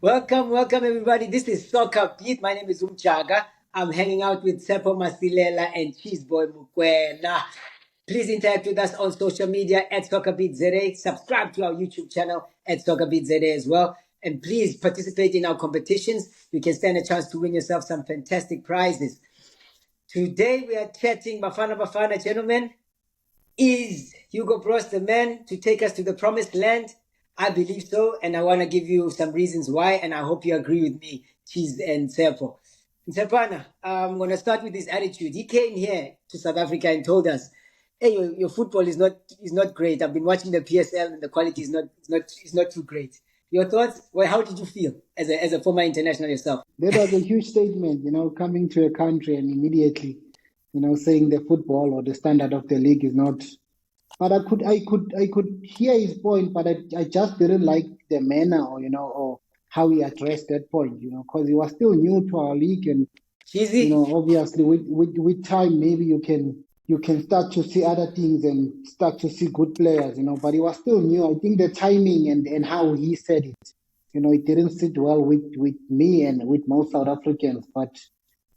Welcome everybody. This is SoccerBeat. My name is Umjaka. I'm hanging out with Tsepo, Masilela and Cheezboy Mokoena. Please interact with us on social media at SoccerBeat Subscribe to our YouTube channel at SoccerBeat as well. And please participate in our competitions. You can stand a chance to win yourself some fantastic prizes. Today we are chatting Bafana Bafana, gentlemen. Is Hugo Broos the man to take us to the promised land? I believe so, and I want to give you some reasons why, and I hope you agree with me, Cheezy and Tsepo. Tsepana, I'm going to start with his attitude. He came here to South Africa and told us, "Hey, your football is not great. I've been watching the PSL, and the quality is not too great." Your thoughts? Well, how did you feel as a former international yourself? That was a huge statement, coming to a country and immediately, saying the football or the standard of the league is not. But I could hear his point, but I just didn't like the manner or how he addressed that point, because he was still new to our league, and Cheezy? obviously with time maybe you can start to see other things and start to see good players, but he was still new. I think the timing and how he said it, it didn't sit well with me and with most South Africans. But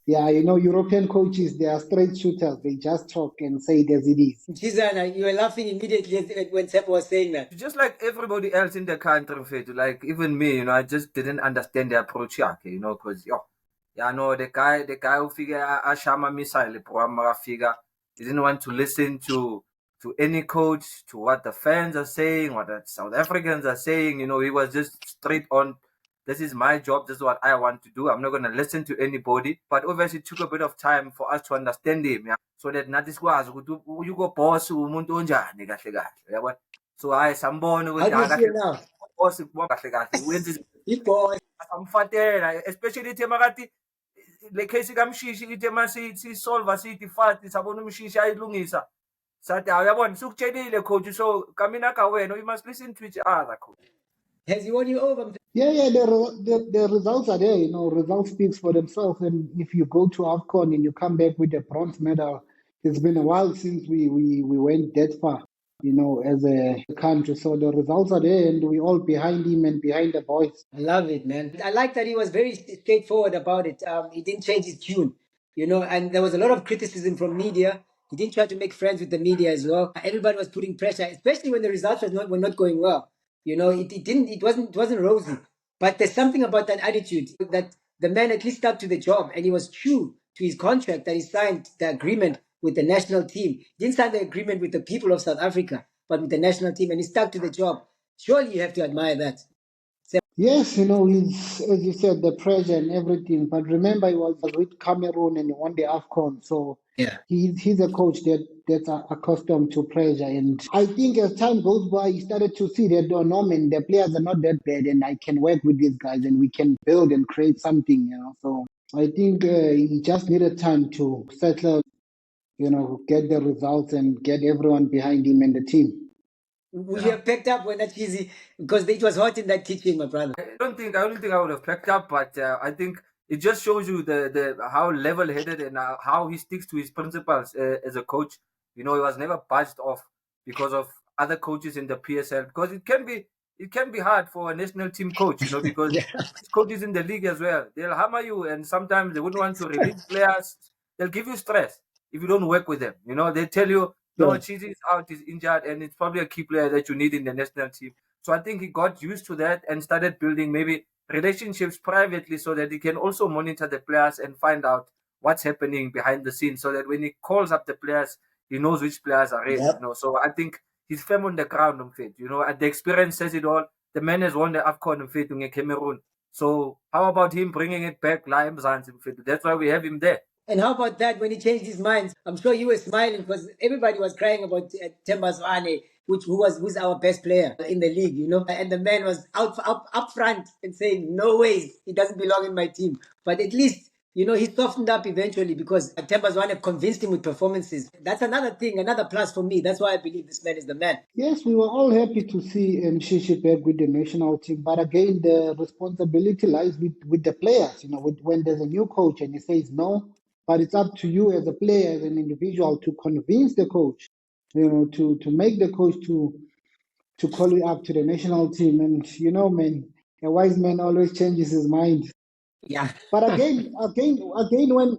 yeah, European coaches, they are straight shooters. They just talk and say it as it is. Cheezy, you were laughing immediately when Tsepo was saying that. Just like everybody else in the country, like even me, I just didn't understand the approach, because the guy who figure a shama missile figure didn't want to listen to any coach, to what the fans are saying, what the South Africans are saying. He was just straight on. This is my job. This is what I want to do. I'm not going to listen to anybody. But obviously, it took a bit of time for us to understand him, so that nathi sikwazi ukuthi Hugo Broos umuntu onjani kahle kahle, yabona. So hayi sambona How do you feel now? boss kahle kahle wenza Boy. samfatela, especially ithe makathi le case kaMshishi ithe masisolva sithi fast sabona uMshishi ayilungisa sathi uyabona sikutshelile coach, so kamina ka wena, you must listen to each other, coach. Has he won you over? Yeah, the results are there. Results speaks for themselves. And if you go to Afcon and you come back with a bronze medal, it's been a while since we went that far, as a country. So the results are there, and we're all behind him and behind the boys. I love it, man. I like that he was very straightforward about it. He didn't change his tune, and there was a lot of criticism from media. He didn't try to make friends with the media as well. Everybody was putting pressure, especially when the results were not going well. It wasn't rosy. But there's something about that attitude that the man at least stuck to the job, and he was true to his contract that he signed the agreement with the national team. He didn't sign the agreement with the people of South Africa, but with the national team, and he stuck to the job. Surely you have to admire that. Yes, he's, as you said, the pressure and everything. But remember, he was with Cameroon and he won the Afcon. So yeah, he's a coach that's accustomed to pressure. And I think as time goes by, he started to see that, no, man, the players are not that bad, and I can work with these guys and we can build and create something, So I think he just needed time to settle, get the results and get everyone behind him and the team. Would you have picked up when that Cheezy, because it was hot in that kitchen, my brother? I don't think I would have picked up, but I think it just shows you the how level-headed and how he sticks to his principles as a coach. He was never budged off because of other coaches in the PSL, because it can be hard for a national team coach, because coaches in the league as well, they'll hammer you, and sometimes they wouldn't want to release players. They'll give you stress if you don't work with them. They tell you, no, Cheezy is out, he's injured, and it's probably a key player that you need in the national team. So I think he got used to that and started building maybe relationships privately so that he can also monitor the players and find out what's happening behind the scenes, so that when he calls up the players, he knows which players are ready. So I think he's firm on the ground, the experience says it all. The man has won the Afcon in Cameroon. So how about him bringing it back live? That's why we have him there. And how about that when he changed his mind? I'm sure you were smiling because everybody was crying about Zwane, who's our best player in the league, And the man was up front and saying, "No ways, he doesn't belong in my team." But at least, he softened up eventually because Zwane convinced him with performances. That's another thing, another plus for me. That's why I believe this man is the man. Yes, we were all happy to see Shishi back with the national team. But again, the responsibility lies with the players. When there's a new coach and he says no, but it's up to you as a player, as an individual, to convince the coach, to make the coach to call you up to the national team. And man, a wise man always changes his mind. Yeah. But again, when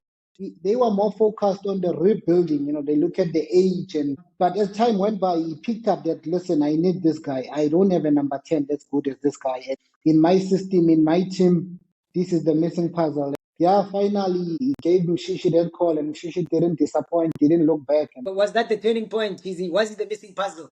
they were more focused on the rebuilding, they look at the age but as time went by, he picked up that, listen, I need this guy. I don't have a number 10 that's good as this guy. In my system, in my team, this is the missing puzzle. Yeah, finally, he gave Mshishi that call, and Mshishi didn't disappoint, didn't look back. But was that the turning point, Cheezy? Was it the missing puzzle?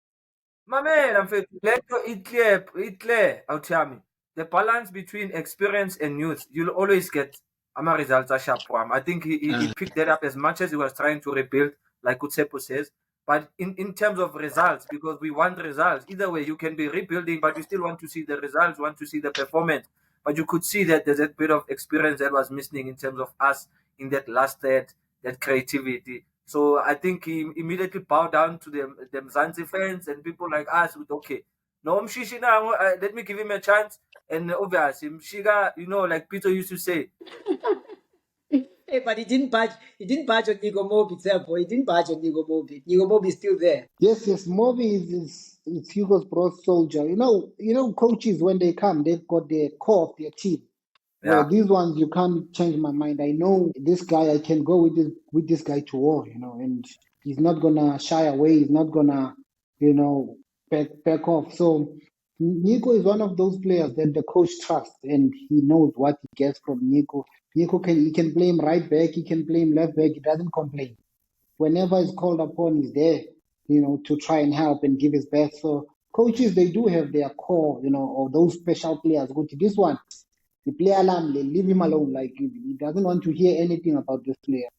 Mamela mfethu, lento it clear out here. The balance between experience and youth, you'll always get results are sharp for him. I think he picked that up as much as he was trying to rebuild, like Tsepo says. But in terms of results, because we want results, either way, you can be rebuilding, but you still want to see the results, want to see the performance. But you could see that there's a bit of experience that was missing in terms of us in that last third, that creativity. So I think he immediately bowed down to them Zanzi fans and people like us with, okay, no Mshishi now, let me give him a chance. And obviously, Mshiga, like Pitso used to say. Hey, but he didn't budge. He didn't budge on Nico Mobbie, Tsepo. He didn't budge on Nico Mobbie. Nico Mobbie is still there. Yes, Mobbie is Hugo Broos soldier. Coaches, when they come, they've got the core of their team. Yeah. These ones, you can't change my mind. I know this guy, I can go with this guy to war, and he's not going to shy away. He's not going to, back off. So Nico is one of those players that the coach trusts, and he knows what he gets from Nico. Nico can play him right back. He can play him left back. He doesn't complain. Whenever he's called upon, he's there, to try and help and give his best. So coaches, they do have their core, or those special players. Go to this one. The player alarm, they leave him alone. Like he doesn't want to hear anything about this player.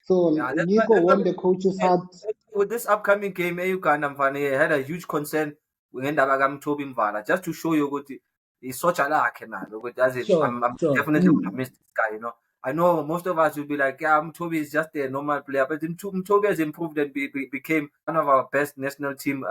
So Nico won the coach's heart. With this upcoming game, Uganda had a huge concern just to show you what he's such a luck, I'm definitely gonna miss this guy, I know most of us will be like, yeah, Mtobi is just a normal player, but Mtobi has improved and became one of our best national team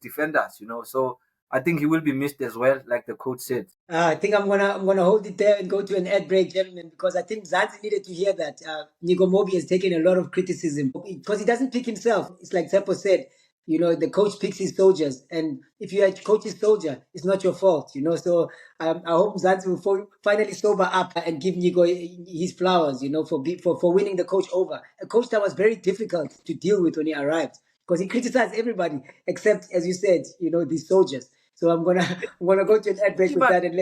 defenders, so I think he will be missed as well, like the coach said. I think I'm gonna hold it there and go to an ad break, gentlemen, because I think Zanzi needed to hear that. Nico Mobbie has taken a lot of criticism because he doesn't pick himself. It's like Tsepo said, the coach picks his soldiers, and if you are coach's soldier, it's not your fault, So I hope Zanzi will finally sober up and give Nico his flowers, for winning the coach over. A coach that was very difficult to deal with when he arrived, because he criticized everybody except, as you said, these soldiers. So I'm gonna go to an ad break with that and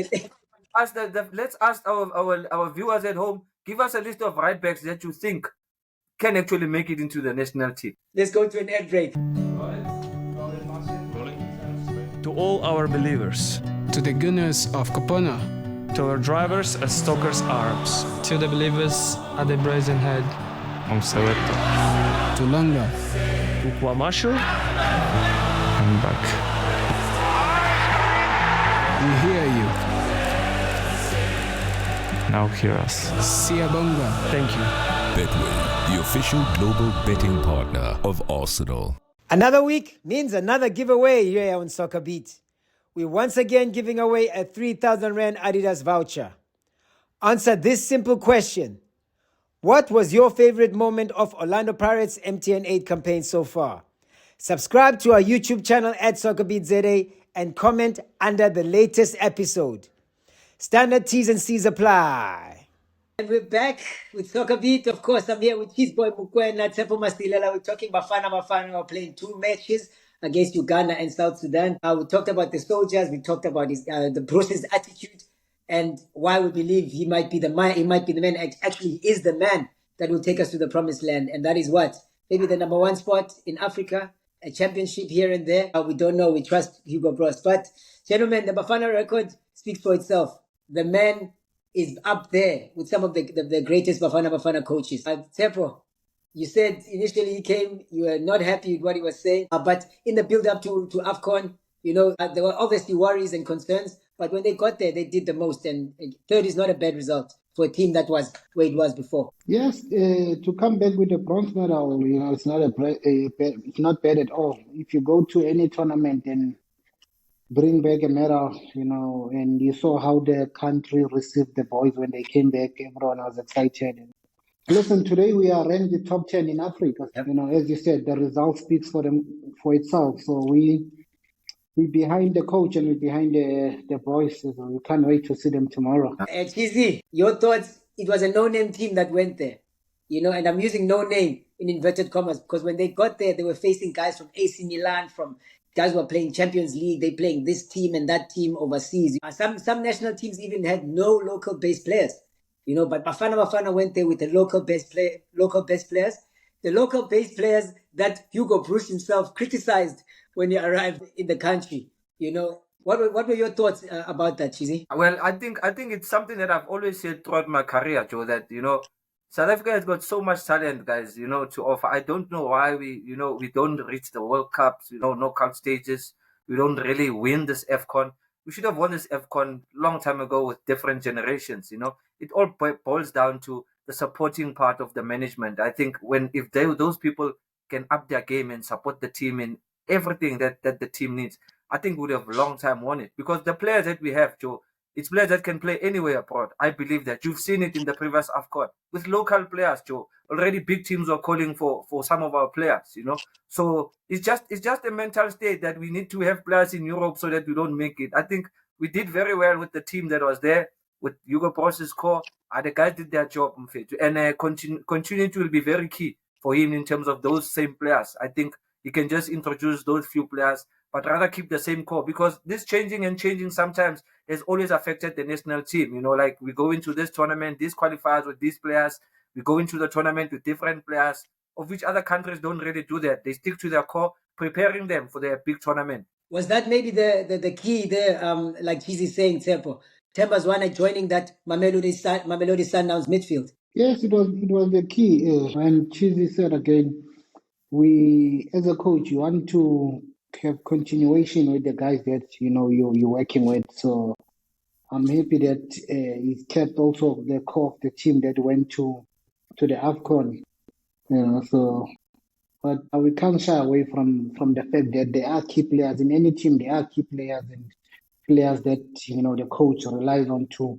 let's ask our viewers at home. Give us a list of right backs that you think can actually make it into the national team. Let's go to an ad break. To all our believers, to the gunners of Kopana, to our drivers as Stalkers Arabs, to the believers at the Brazen Head, to Langa, to Kwamashu, I'm back. We hear you. Now hear us. Siyabonga. Thank you. Betway, the official global betting partner of Arsenal. Another week means another giveaway here on SoccerBeat. We're once again giving away a 3,000 Rand Adidas voucher. Answer this simple question. What was your favorite moment of Orlando Pirates MTN 8 campaign so far? Subscribe to our YouTube channel at SoccerBeat ZA and comment under the latest episode. Standard T's and C's apply. And we're back with SoccerBeat. Of course, I'm here with Cheezboy Mokoena, Tsepo Masilela. We're talking Bafana Bafana. We're playing 2 matches against Uganda and South Sudan. We talked about the soldiers. We talked about the Broos' attitude and why we believe he might be the man. He might be the man. Actually, he is the man that will take us to the promised land. And that is what? Maybe the number 1 spot in Africa. A championship here and there. We don't know. We trust Hugo Broos. But, gentlemen, the Bafana record speaks for itself. The man is up there with some of the greatest Bafana Bafana coaches. Tsepo, you said initially he came, you were not happy with what he was saying. But in the build-up to Afcon, there were obviously worries and concerns. But when they got there, they did the most. And third is not a bad result for a team that was where it was before. Yes, to come back with a bronze medal, it's it's not bad at all. If you go to any tournament and bring back a medal, and you saw how the country received the boys when they came back, everyone was excited. Listen, today we are ranked the top 10 in Africa. As you said, the result speaks for itself. So we we're behind the coach and we're behind the boys. So we can't wait to see them tomorrow. Cheezy, your thoughts? It was a no-name team that went there, and I'm using no-name in inverted commas because when they got there, they were facing guys from AC Milan, from guys who were playing Champions League. They playing this team and that team overseas. Some national teams even had no local-based players, But Bafana Bafana went there with the local-based players, the local-based players that Hugo Broos himself criticized when he arrived in the country. What were your thoughts about that, Cheezy? Well, I think it's something that I've always said throughout my career, Joe, that South Africa has got so much talent, guys, to offer. I don't know why we don't reach the World Cups, knockout stages. We don't really win this Afcon. We should have won this Afcon long time ago with different generations. It all boils down to the supporting part of the management. I think if those people can up their game and support the team in everything that the team needs, I think we would have long time won it, because the players that we have, Joe, it's players that can play anywhere abroad. I believe that. You've seen it in the previous Afcon with local players, Joe. Already big teams are calling for some of our players, So it's just a mental state that we need to have players in Europe so that we don't make it. I think we did very well with the team that was there, with Hugo Broos' core. The guys did their job, and continuity will be very key for him in terms of those same players. I think he can just introduce those few players, but rather keep the same core, because this changing sometimes has always affected the national team. Like we go into this tournament, these qualifiers with these players, we go into the tournament with different players, of which other countries don't really do that. They stick to their core, preparing them for their big tournament. Was that maybe the key there, like Cheezy saying, Tsepo, Themba Zwane joining that Mamelodi Sundowns midfield? Yes, it was the key. And Cheezy said again, we, as a coach, you want to have continuation with the guys that you're working with. So I'm happy that he kept also the core of the team that went to the Afcon. So, but we can't shy away from the fact that there are key players in any team. There are key players and players that the coach relies on to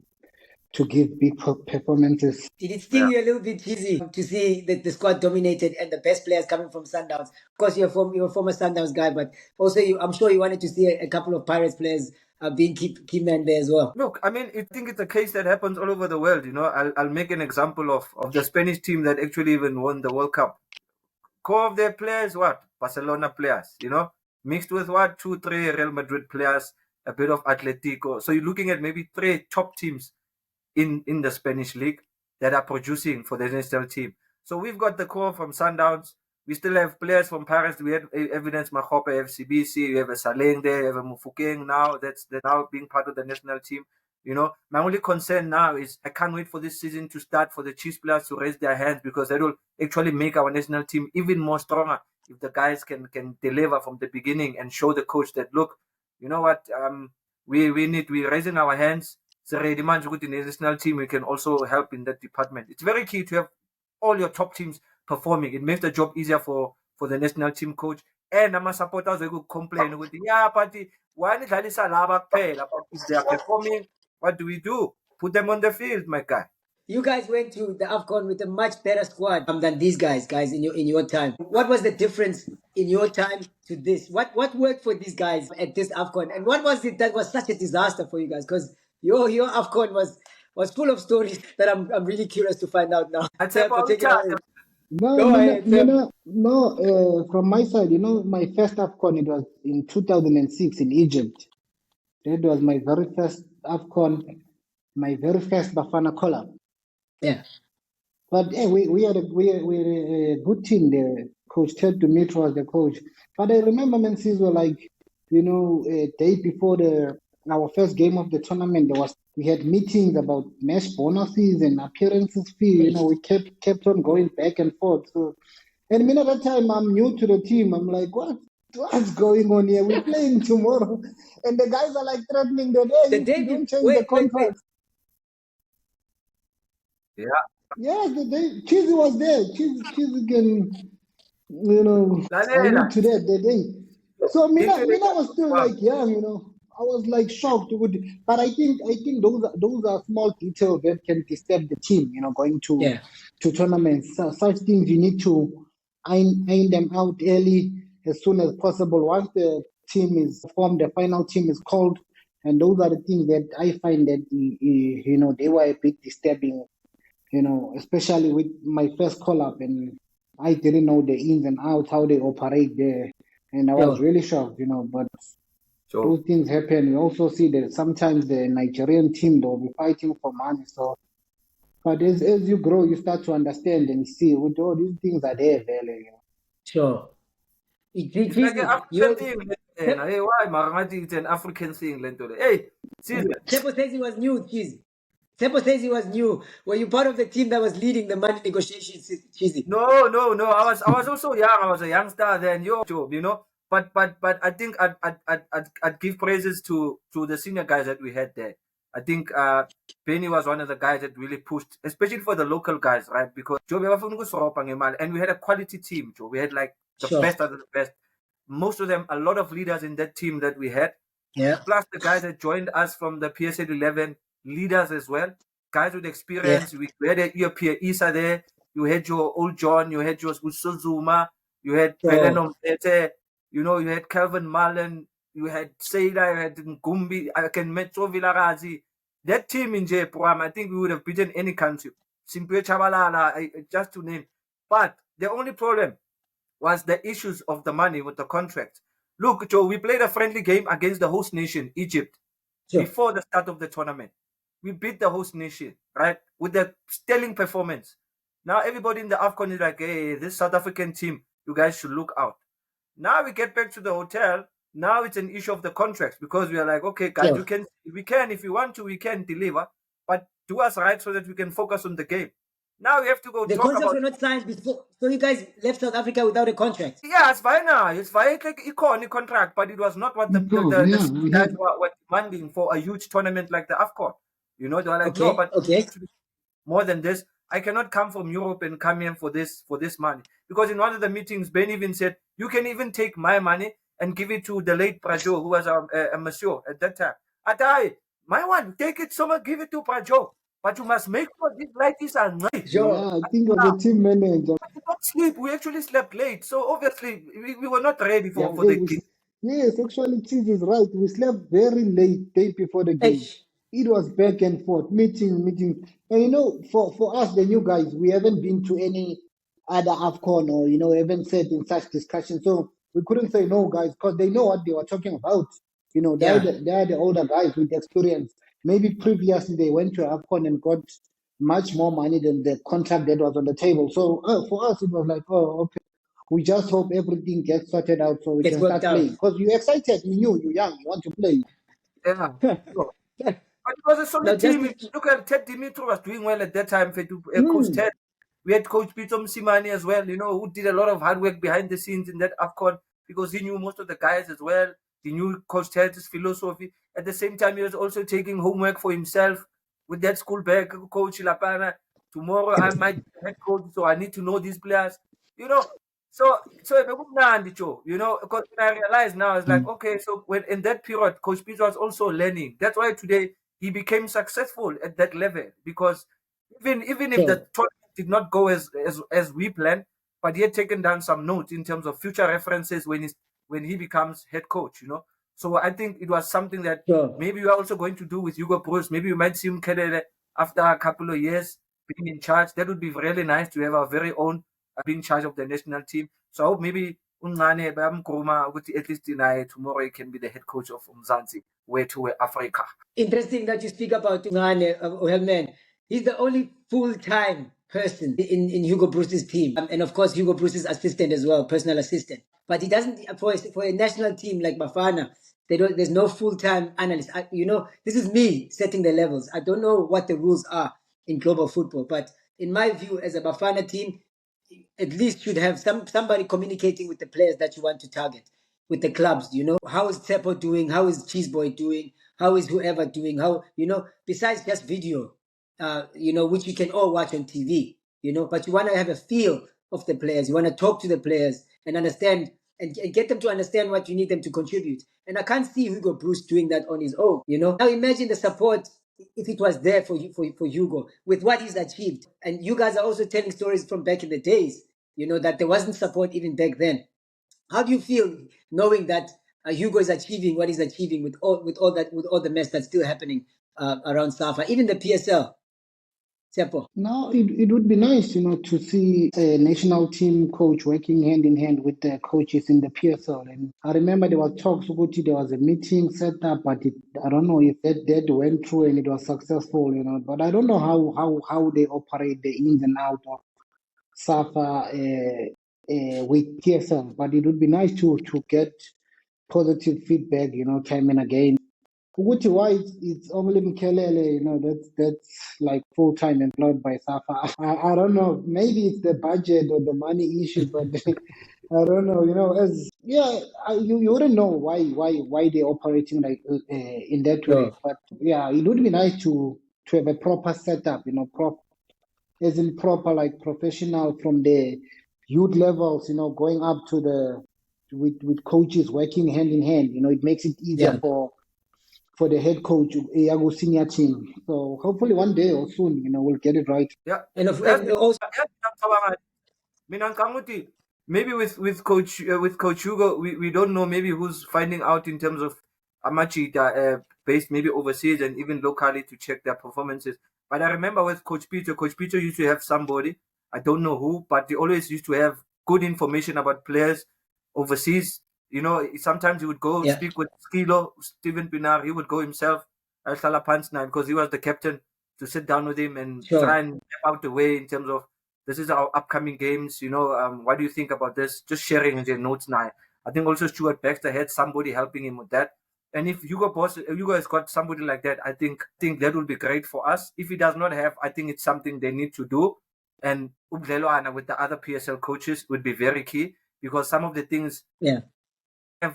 give big performances. Did it sting you a little bit, Cheezy, to see that the squad dominated and the best players coming from Sundowns? Of course, you're a former Sundowns guy, but also I'm sure you wanted to see a couple of Pirates players being key men there as well. Look, I think it's a case that happens all over the world. I'll make an example of the Spanish team that actually even won the World Cup. Core of their players, what? Barcelona players, mixed with what? 2-3 Real Madrid players, a bit of Atletico. So you're looking at maybe 3 top teams in the Spanish league that are producing for the national team. So we've got the core from Sundowns. We still have players from Paris. We have evidence Mokoena, FCBC. You have a Saleng there. You have a Mufokeng now. That's now being part of the national team. My only concern now is I can't wait for this season to start for the Chiefs players to raise their hands, because that will actually make our national team even more stronger if the guys can deliver from the beginning and show the coach that, look, you know what, we're raising our hands. So in the national team, we can also help in that department. It's very key to have all your top teams performing. It makes the job easier for the national team coach. And our supporters will complain with but why if they are performing, what do we do? Put them on the field, my guy. You guys went to the Afcon with a much better squad than these guys in your time. What was the difference in your time to this? What worked for these guys at this Afcon? And what was it that was such a disaster for you guys? Because your Afcon was full of stories that I'm really curious to find out now. No, from my side, my first Afcon, it was in 2006 in Egypt. That was my very first Afcon, my very first Bafana collab. Yeah. But we had a good team there. Coach Ted Dumitro was the coach. But I remember Mensizwa, a day before our first game of the tournament, we had meetings about match bonuses and appearances fee. We kept on going back and forth. So, and at that time, I'm new to the team. I'm like, what's going on here? We're playing tomorrow, and the guys are threatening the day. Don't change the contract. Yeah. Yes, Cheezy was there. Cheezy can, allude to that the day. So Mina was still young, I was shocked. But I think those are small details that can disturb the team, going to tournaments. So, such things you need to iron them out early, as soon as possible. Once the team is formed, the final team is called, and those are the things that I find that they were a bit disturbing. Especially with my first call up, and I didn't know the ins and outs, how they operate there, and I was really shocked. But those things happen. We also see that sometimes the Nigerian team, they'll be fighting for money. So, but as you grow, you start to understand and see what all these things are there, really. Sure. It's like an African thing. Hey, why, Maramati? It's an African thing. Hey, Tsepo says he was new, Cheezy. Tsepo says he was new. Were you part of the team that was leading the money negotiations, Cheezy? No. I was also young. I was a youngster then. But I think I'd give praises to the senior guys that we had there. I think Benni was one of the guys that really pushed, especially for the local guys, right? Because and we had a quality team, Joe. We had like the best of the best. Most of them, a lot of leaders in that team that we had. Yeah. Plus the guys that joined us from the PSL 11, leaders as well. Guys with experience. Yeah. We had an EPS there. You had your old John. You had your Usozuma. You had Peleno Mtete. You had Calvin Mullen. You had Seida. You had Ngumbi. I can Metro Villarazi. That team in Jepram, I think we would have beaten any country. Simply Chabalala, just to name. But the only problem was the issues of the money with the contract. Look, Joe, we played a friendly game against the host nation, Egypt, before the start of the tournament. We beat the host nation, right, with a sterling performance. Now everybody in the Afcon is like, hey, this South African team, you guys should look out. Now we get back to the hotel. Now it's an issue of the contracts because we are like, okay, guys, we can, if you want to, we can deliver, but do us right so that we can focus on the game. Now we have to go. The contracts were not signed before, so you guys left South Africa without a contract. Yeah, it's fine now. It's fine, like a contract, but it was not what the guys were demanding for a huge tournament like the Afcon. They were like, no, but more than this, I cannot come from Europe and come here for this money. Because in one of the meetings, Ben even said, you can even take my money and give it to the late Prajo, who was a monsieur at that time. Atai, my one, take it somewhere, give it to Prajo. But you must make sure these lights are nice. Yeah, I think of the team manager. We did not sleep. We actually slept late. So obviously, we were not ready for the game. Yes, actually, Cheezy is right. We slept very late, day before the game. It was back and forth, meeting. And for us, the new guys, we haven't been to any other Afcon or, haven't sat in such discussions. So we couldn't say no, guys, because they know what they were talking about. They are the older guys with experience. Maybe previously they went to Afcon and got much more money than the contract that was on the table. So for us, it was like, oh, okay. We just hope everything gets sorted out so we can start playing. Because you're excited, you're young, you want to play. Yeah. But it was a solid team. Look at Ted Dimitri was doing well at that time. Coach Ted. We had Coach Pitso Msimani as well, who did a lot of hard work behind the scenes in that Afcon because he knew most of the guys as well. He knew Coach Ted's philosophy. At the same time, he was also taking homework for himself with that school bag, Coach Lapana. Tomorrow I might be head coach, so I need to know these players. So because I realized now, it's like, okay, so when in that period, Coach Pitso was also learning. That's why today he became successful at that level because even if the tournament did not go as we planned, but he had taken down some notes in terms of future references when he becomes head coach, So I think it was something that maybe we are also going to do with Hugo Broos. Maybe we might see him after a couple of years being in charge. That would be really nice to have our very own being in charge of the national team. So I hope maybe Ungane at least tomorrow he can be the head coach of Mzansi, way to Africa. Interesting that you speak about Ungane. Well, man, he's the only full-time person in Hugo Broos's team. And of course, Hugo Broos's assistant as well, personal assistant. But he doesn't, for a national team like Bafana, there's no full-time analyst. This is me setting the levels. I don't know what the rules are in global football. But in my view, as a Bafana team, at least should have somebody communicating with the players that you want to target, with the clubs, How is Tsepo doing? How is Cheezboy doing? How is whoever doing? How, besides just video, which you can all watch on TV, but you want to have a feel of the players. You want to talk to the players and understand and get them to understand what you need them to contribute. And I can't see Hugo Broos doing that on his own, Now imagine the support if it was there for Hugo with what he's achieved. And you guys are also telling stories from back in the days, that there wasn't support even back then. How do you feel knowing that Hugo is achieving what he's achieving with all the mess that's still happening around SAFA, even the PSL. Tsepo. No, it would be nice, to see a national team coach working hand in hand with the coaches in the PSL. And I remember there was talks, there was a meeting set up, but I don't know if that went through and it was successful, But I don't know how they operate the ins and outs of SAFA with PSL. But it would be nice to get positive feedback, time and again. Ukuthi why it's only Mkelele, that's like full-time employed by SAFA. I don't know. Maybe it's the budget or the money issue, but I don't know. You wouldn't know why they're operating like in that way. But yeah, it would be nice to have a proper setup, as in proper like professional from the youth levels, going up to with coaches working hand in hand. It makes it easier for the head coach, Iago senior team. So hopefully one day or soon, we'll get it right. Yeah. And also, maybe with Coach Hugo, we don't know maybe who's finding out in terms of Amachi based maybe overseas and even locally to check their performances. But I remember with Coach Pitso used to have somebody, I don't know who, but they always used to have good information about players overseas. Sometimes he would go speak with Skilo, Steven Pinar. He would go himself, because he was the captain, to sit down with him and try and step out the way in terms of this is our upcoming games. What do you think about this? Just sharing their notes now. I think also Stuart Baxter had somebody helping him with that. And if Hugo has got somebody like that, I think that would be great for us. If he does not have, I think it's something they need to do. And Ubleloana with the other PSL coaches would be very key, because some of the things,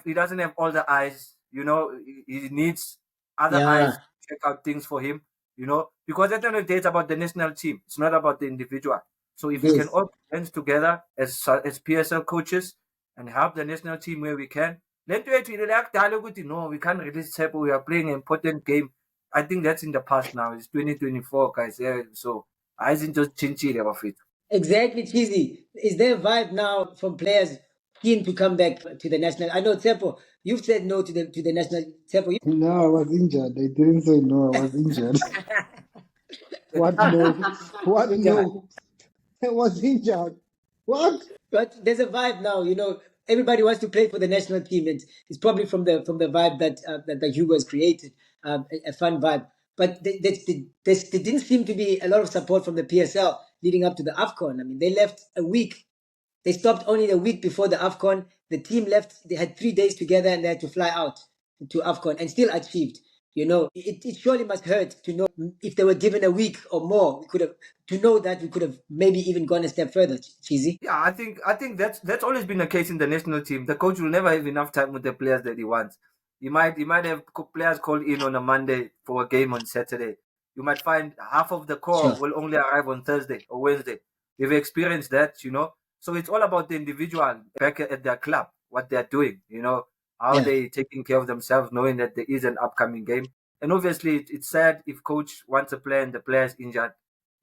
he doesn't have all the eyes, he needs other eyes to check out things for him, because at the end of the day, it's about the national team. It's not about the individual. So if we can all band together as PSL coaches and help the national team where we can, no, we can't release Tsepo. We are playing an important game. I think that's in the past now. It's 2024, guys. Yeah, so I think just chinchilla of it. Exactly, Cheezy. Is there a vibe now from players keen to come back to the national? I know Tsepo, you've said no to the national. Tsepo, no, I was injured. I didn't say no. I was injured. What no? What no? I was injured. What? But there's a vibe now. Everybody wants to play for the national team. It's probably from the vibe that Hugo has created, a fun vibe. But there didn't seem to be a lot of support from the PSL leading up to the Afcon. I mean, they left a week. They stopped only a week before the Afcon. The team left. They had 3 days together and they had to fly out to Afcon and still achieved. It surely must hurt to know if they were given a week or more, we could have maybe even gone a step further, Cheezy. Yeah, I think that's always been the case in the national team. The coach will never have enough time with the players that he wants. You might have players call in on a Monday for a game on Saturday. You might find half of the core will only arrive on Thursday or Wednesday. We've experienced that, So it's all about the individual back at their club, what they're doing, how they taking care of themselves, knowing that there is an upcoming game. And obviously, it's sad if coach wants a player and the player is injured.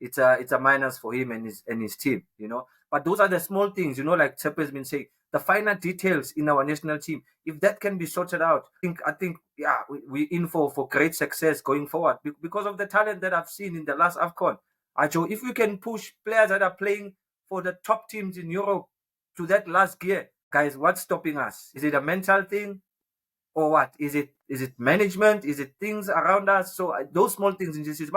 It's a minus for him and his team, But those are the small things, like Tsepo has been saying, the finer details in our national team. If that can be sorted out, I think, we're in for great success going forward because of the talent that I've seen in the last Afcon. If we can push players that are playing for the top teams in Europe to that last gear, guys, what's stopping us? Is it a mental thing or what? Is it management? Is it things around us? So those small things in this is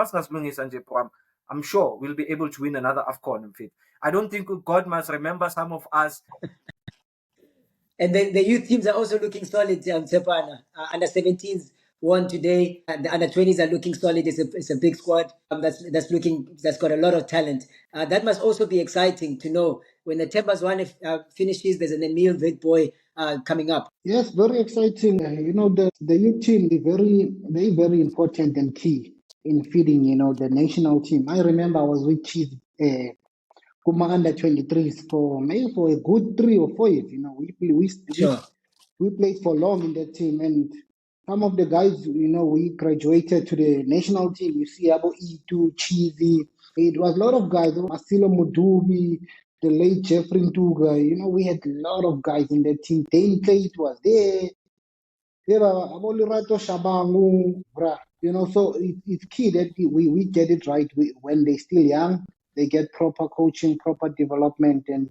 I'm sure we'll be able to win another Afcon. I don't think God must remember some of us. And the youth teams are also looking solid, Tsepana. Under 17s won today. The under 20s are looking solid. It's a big squad that's got a lot of talent. That must also be exciting to know when the Zwane finishes. There's an Emil Big Boy coming up. Yes, very exciting. The youth team is very, very, very important and key in feeding, the national team. I remember I was with Cheezy, under 23s for a good 3 or 4 years. We played for long in that team, and some of the guys, we graduated to the national team. You see, Abo E2, Cheezy. It was a lot of guys. Masilo Mudubi, the late Jeffrey Ntuga. We had a lot of guys in that team. Dane Tate was there. Yeah, Abolirato Shabangu, bruh. You know, so it's key that we get it right. When they're still young, they get proper coaching, proper development, and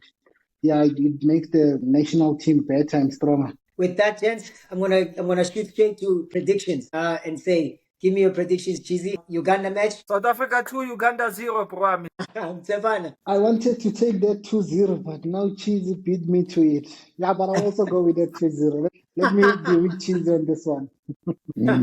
yeah, it makes the national team better and stronger. With that, gents, I'm gonna shoot straight to predictions and say, give me your predictions, Cheezy. Uganda match. South Africa 2, Uganda 0, bro. Mtsefana. I wanted to take that 2-0, but now Cheezy beat me to it. Yeah, but I'll also go with that 2-0. Let me be with Cheezy on this one.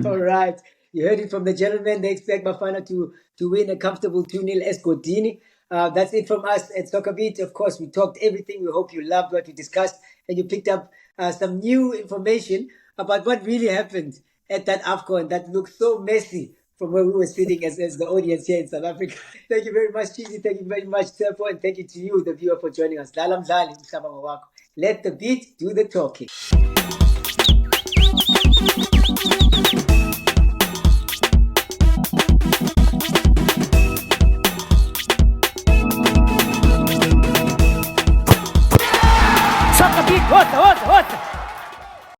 All right. You heard it from the gentleman. They expect Bafana to win a comfortable 2-0 Escotini. That's it from us at SoccerBeat. Of course, we talked everything. We hope you loved what we discussed and you picked up some new information about what really happened at that Afcon that looked so messy from where we were sitting as the audience here in South Africa. Thank you very much, Cheezy. Thank you very much, Tsepo. And thank you to you, the viewer, for joining us. Dlala mdlali, mhlaba ngowakho. Let the beat do the talking.